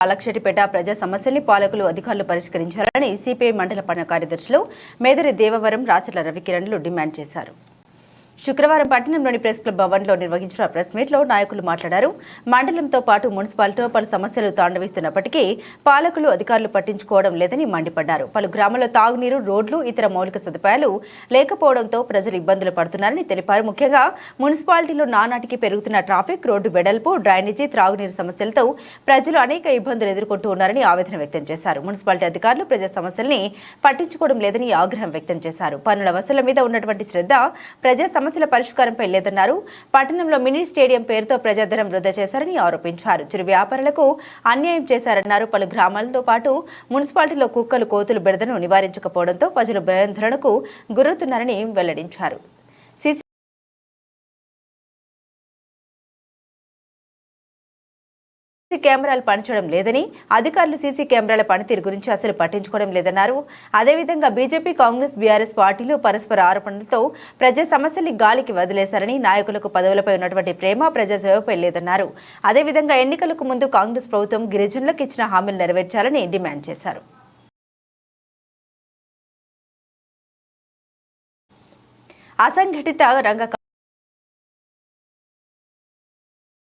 అలక్షటిపేట ప్రజా సమస్యల్ని పాలకులు అధికారులు పరిష్కరించాలని సిపిఐ మండల కార్యదర్శులు మేదరి దేవవరం రాచర్ల రవికిరణ్లు డిమాండ్ చేశారు. శుక్రవారం పట్టణంలోని ప్రెస్ క్లబ్ భవన్లో నిర్వహించిన ప్రెస్ మీట్లో నాయకులు మాట్లాడారు. మండలంతో పాటు మున్సిపాలిటీలో పలు సమస్యలు తాండవిస్తున్నప్పటికీ పాలకులు అధికారులు పట్టించుకోవడం లేదని మండిపడ్డారు. పలు గ్రామాల్లో తాగునీరు, రోడ్లు, ఇతర మౌలిక సదుపాయాలు లేకపోవడంతో ప్రజలు ఇబ్బందులు పడుతున్నారని తెలిపారు. ముఖ్యంగా మున్సిపాలిటీలో నానాటికి పెరుగుతున్న ట్రాఫిక్, రోడ్డు వెడల్పు, డ్రైనేజీ, త్రాగునీరు సమస్యలతో ప్రజలు అనేక ఇబ్బందులు ఎదుర్కొంటూ ఉన్నారని ఆవేదన వ్యక్తం చేశారు. మున్సిపాలిటీ అధికారులు ప్రజా సమస్యల్ని పట్టించుకోవడం లేదని ఆగ్రహం వ్యక్తం చేశారు. పన్నుల వసూళ్ల మీద ఉన్నటువంటి శ్రద్ధ ప్రజా సమస్యల పరిష్కారంపై లేదన్నారు. పట్టణంలో మినీ స్టేడియం పేరుతో ప్రజాధనం వృధా చేశారని ఆరోపించారు. చిరు వ్యాపారులకు అన్యాయం చేశారన్నారు. పలు గ్రామాలతో పాటు మున్సిపాలిటీలో కుక్కలు, కోతులు బెడదను నివారించకపోవడంతో ప్రజలు భయాందోళనకు గురవుతున్నారని వెల్లడించారు. కెమెరాలు పనిచేయడం లేదని, అధికారులు సీసీ కెమెరాల పనితీరు గురించి అసలు పట్టించుకోవడం లేదన్నారు. అదేవిధంగా బీజేపీ, కాంగ్రెస్, బీఆర్ఎస్ పార్టీలు పరస్పర ఆరోపణలతో ప్రజా సమస్యల్ని గాలికి వదిలేశారని, నాయకులకు పదవులపై ఉన్నటువంటి ప్రేమ ప్రజాసేవపై లేదన్నారు. అదేవిధంగా ఎన్నికలకు ముందు కాంగ్రెస్ ప్రభుత్వం గిరిజనులకు ఇచ్చిన హామీలు నెరవేర్చాలని డిమాండ్ చేశారు. అసంఘటిత రంగ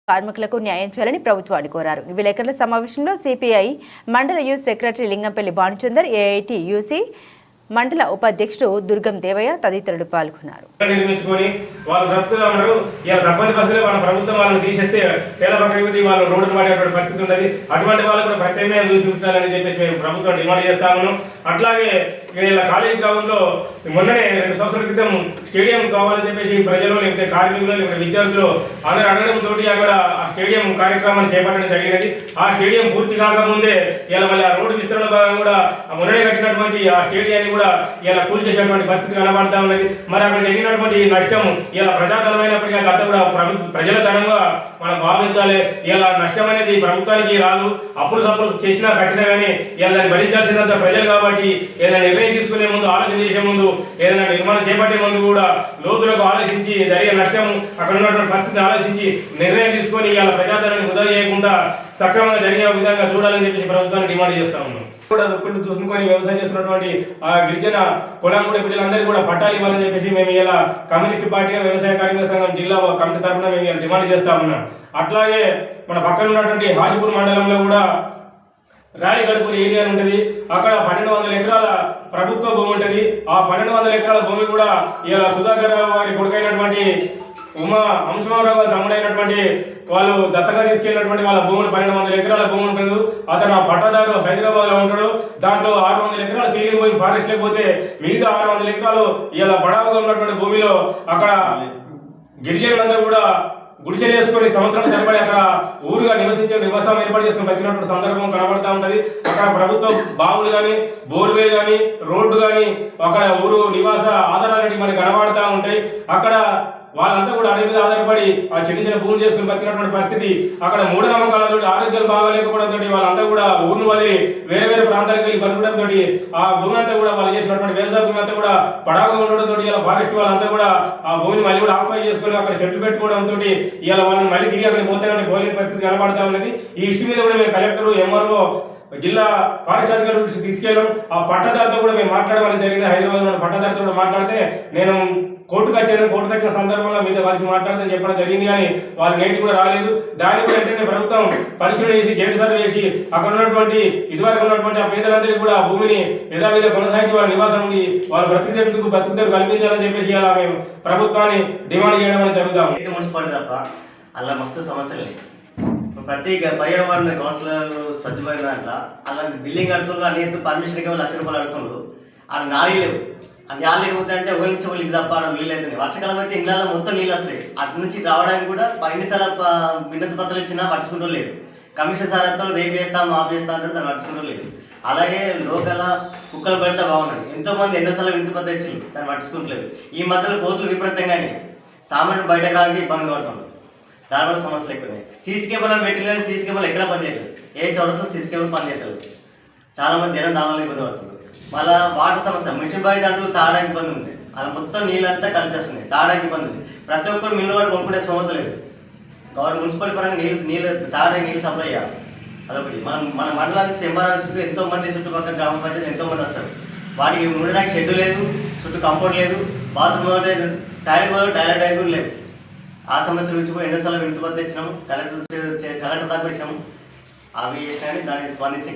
కార్మికులకు న్యాయం చేయాలని ప్రభుత్వాన్ని కోరారు. ఈ విలేకరుల సమావేశంలో సిపిఐ మండల youth secretary Lingampalli Bhanuchander, AITUC మండల ఉపాధ్యక్షుడు దుర్గం దేవయ్య తదితరులు పాల్గొన్నారు. అట్లాగే కాలేజీ గ్రౌండ్లో మొన్ననే 2 సంవత్సరాల క్రితం స్టేడియం కావాలని చెప్పేసి ప్రజలు, లేకపోతే కార్మికులు, లేకపోతే విద్యార్థులు అందరూ అడగడంతో అక్కడ ఆ స్టేడియం కార్యక్రమాన్ని చేపట్టడం జరిగినది. ఆ స్టేడియం పూర్తి కాకముందే ఇలా మళ్ళీ ఆ రోడ్డు విస్తరణ భాగం కూడా మొన్ననే కట్టినటువంటి ఆ స్టేడియాన్ని కూడా ఇలా కూల్ చేసేటువంటి పరిస్థితి కనబడతా ఉన్నది. మరి అక్కడ జరిగినటువంటి నష్టం ఇలా ప్రజాధనమైనప్పటికీ అంతా కూడా ప్రజల ధనంగా మనం భావించాలి. ఇలా నష్టం అనేది ప్రభుత్వానికి రాదు. అప్పులు సప్పులు చేసినా కట్టినా కానీ ఇలా దాన్ని భరించాల్సినంత ప్రజలు కాబట్టి ఏదైనా నిర్ణయం తీసుకునే ముందు, ఆలోచన చేసే ముందు, ఏదైనా నిర్మాణం చేపట్టే ముందు కూడా లోతులకు ఆలోచించి జరిగే నష్టం అక్కడ ఉన్నటువంటి పరిస్థితిని ఆలోచించి నిర్ణయం తీసుకొని ఇలా ప్రజాధనాన్ని వృధా చేయకుండా సక్రమంగా జరిగే విధంగా చూడాలని చెప్పేసి ప్రభుత్వాన్ని డిమాండ్ చేస్తా ఉన్నాం. కూడా ఒక్కటి చూసుకొని వ్యవసాయం చేస్తున్నటువంటి ఆ గిరిజన కొడంగూడ బిడ్డలందరికీ కూడా పట్టాలు ఇవ్వాలని చెప్పేసి మేము ఇలా కమ్యూనిస్ట్ పార్టీగా వ్యవసాయ కార్మిక సంఘం జిల్లా కమిటీ తరఫున మేము ఇలా డిమాండ్ చేస్తా ఉన్నాం. అట్లాగే మన పక్కన ఉన్నటువంటి హాజీపూర్ మండలంలో కూడా రాణి గడుపుని ఏరియా ఉంటుంది. అక్కడ 1200 ఎకరాల ప్రభుత్వ భూమి ఉంటుంది. ఆ 1200 ఎకరాల భూమి కూడా ఇలా సుధాకర్ వారి కొడుకైనటువంటి ఉమా అంశమారావు తమ్ముడైనటువంటి వాళ్ళు దత్తగా తీసుకెళ్ళినటువంటి వాళ్ళ భూములు 1200 ఎకరాల భూమి ఉంటాడు. అతను ఆ పట్టాదారు హైదరాబాద్ లో ఉంటాడు. దాంట్లో 600 ఎకరాలు సీలింగ్ పోయి ఫారెస్ట్ లేకపోతే మిగతా 600 ఎకరాలు ఇలా పడావుగా ఉన్నటువంటి భూమిలో అక్కడ గిరిజనులందరూ కూడా గుడిసెలు వేసుకొని సంవత్సరాలు సరిపడి అక్కడ ఊరుగా నివాసం ఏర్పాటు చేసుకుని బతికినటువంటి సందర్భం కనబడతా ఉంటది. అక్కడ ప్రభుత్వ బావులు కానీ, బోర్వేలు కానీ, రోడ్డు కానీ, అక్కడ ఊరు నివాస ఆధారాలు మనకి కనబడతా ఉంటాయి. అక్కడ వాళ్ళంతా కూడా అడవి మీద ఆధారపడి ఆ చిన్న చిన్న భూములు చేసుకుని బతికినటువంటి పరిస్థితి. అక్కడ మూఢనమ్మకాలతో, ఆరోగ్యాలు బాగా లేకపోవడంతో వాళ్ళంతా కూడా ఊరిని వదిలి వేరే వేరే ప్రాంతాలకు వెళ్ళి బతకడంతో ఆ భూమి అంతా కూడా వాళ్ళు చేసినటువంటి వ్యవసాయ భూమి అంతా కూడా పడాగా ఉండడంతో ఇలా ఫారెస్ట్ వాళ్ళంతా కూడా ఆ భూమిని మళ్ళీ కూడా ఆక్యుపై చేసుకుని అక్కడ చెట్లు పెట్టుకోవడంతో ఇలా వాళ్ళని మళ్ళీ తిరిగి అక్కడికి పోతానంటే పోలేని పరిస్థితి కనబడతా ఉన్నది. ఈ ఇష్యూ మీద కూడా మేము కలెక్టర్, ఎంఆర్ఓ, జిల్లా ఫారెస్ట్ అధికారులు తీసుకెళ్ళాం. ఆ పట్టదారితో కూడా మేము మాట్లాడమని జరిగింది. హైదరాబాద్ లో పట్టదారితో కూడా మాట్లాడితే నేను కోర్టుకు వచ్చిన సందర్భంలో మీద కలిసి మాట్లాడదని చెప్పడం జరిగింది. కానీ వాళ్ళు నేటి కూడా రాలేదు. దాని కూడా ఏంటంటే ప్రభుత్వం పరిశీలన చేసి, జైలు సర్వే చేసి అక్కడ ఉన్నటువంటి ఇదివరకు ఉన్నటువంటి ఆ పేదలందరికీ కూడా భూమిని యథావిధిగా కొనసాగించి వాళ్ళ నివాసం ఉండి వాళ్ళ బ్రతుకుదెరువు కల్పించాలని చెప్పేసి అలా మేము ప్రభుత్వాన్ని డిమాండ్ చేయడం అనేది జరుగుతాం. మున్సిపాలిటీ తప్ప అలా మస్తు సమస్యలు ప్రతి 17 వార్డు కౌన్సిలర్లు స్వచ్ఛమైన దాంట్లో అలాంటి బిల్డింగ్ కడుతుండ్రు. అన్ని పర్మిషన్కి 1 లక్ష రూపాయలు కడుతుండ్రు. ఆ నాళీ లేవు. ఆ నాళీ లేకపోతే అంటే ఒక నుంచి వాళ్ళు ఇంటి తప్పడం నీళ్ళు అవుతుంది. వర్షాకాలం అయితే ఇళ్ళల్లో మొత్తం నీళ్ళు వస్తాయి. అటు నుంచి రావడానికి కూడా ఎన్నిసార్లు వినతి పత్రాలు ఇచ్చినా పట్టించుకుంటూ లేదు. కమిషన్ సార్తో రేపు చేస్తాం, ఆఫ్ చేస్తాం అంటే దాన్ని పట్టించుకుంటూ లేదు. అలాగే లోకల్ కుక్కలు పడితే బాగున్నాయి. ఎంతోమంది ఎన్నోసార్లు వినతి పత్రం ఇచ్చింది, దాన్ని పట్టించుకుంటలేదు. ఈ మధ్యలో కోతులు విపరీతంగానే సామాన్యుడు బయటకు రానికి ఇబ్బంది పడుతుంది. దానివల్ల సమస్యలు ఎక్కువ. సీసీ కెమెరాలు పెట్టిన సీసీ కెమెరాలు ఎక్కడ పనిచేయలేదు. ఏ చౌరస్తా సీసీ కెమెరా పనిచేయలేదు. చాలామంది జనం దానివల్ల ఇబ్బంది పడుతుంది. మళ్ళీ వాటర్ సమస్య, మిషన్ బాయ్ దాంట్లో తాగడానికి ఇబ్బంది ఉంది. అలా మొత్తం నీళ్ళంతా కలిపేస్తుంది, తాగడానికి ఇబ్బంది ఉంది. ప్రతి ఒక్కరు మిల్లు వాడు కొనుక్కునే స్తోమత లేదు. గవర్నమెంట్ మున్సిపల్ పరంగా నీళ్ళు తాగడానికి నీళ్ళు సప్లై చేయాలి. అదొకటి. మన మండల ఆఫీస్ ఎంఆర్ ఆఫీస్కి ఎంతోమంది చుట్టుపక్కల గ్రామ పంచాయతీ ఎంతోమంది వస్తారు. వాటికి ఉండడానికి షెడ్ లేదు, చుట్టూ కంపౌండ్ లేదు, బాత్రూమ్ అంటే టాయిలెట్ టైం కూడా లేవు. ఆ సమస్యల గురించి కూడా ఎన్నోసార్లు వినతి పత్రం ఇచ్చినాము, కలెక్టర్ దాకా ఇచ్చినాము. అవి చేసినా కానీ దానికి స్పందించే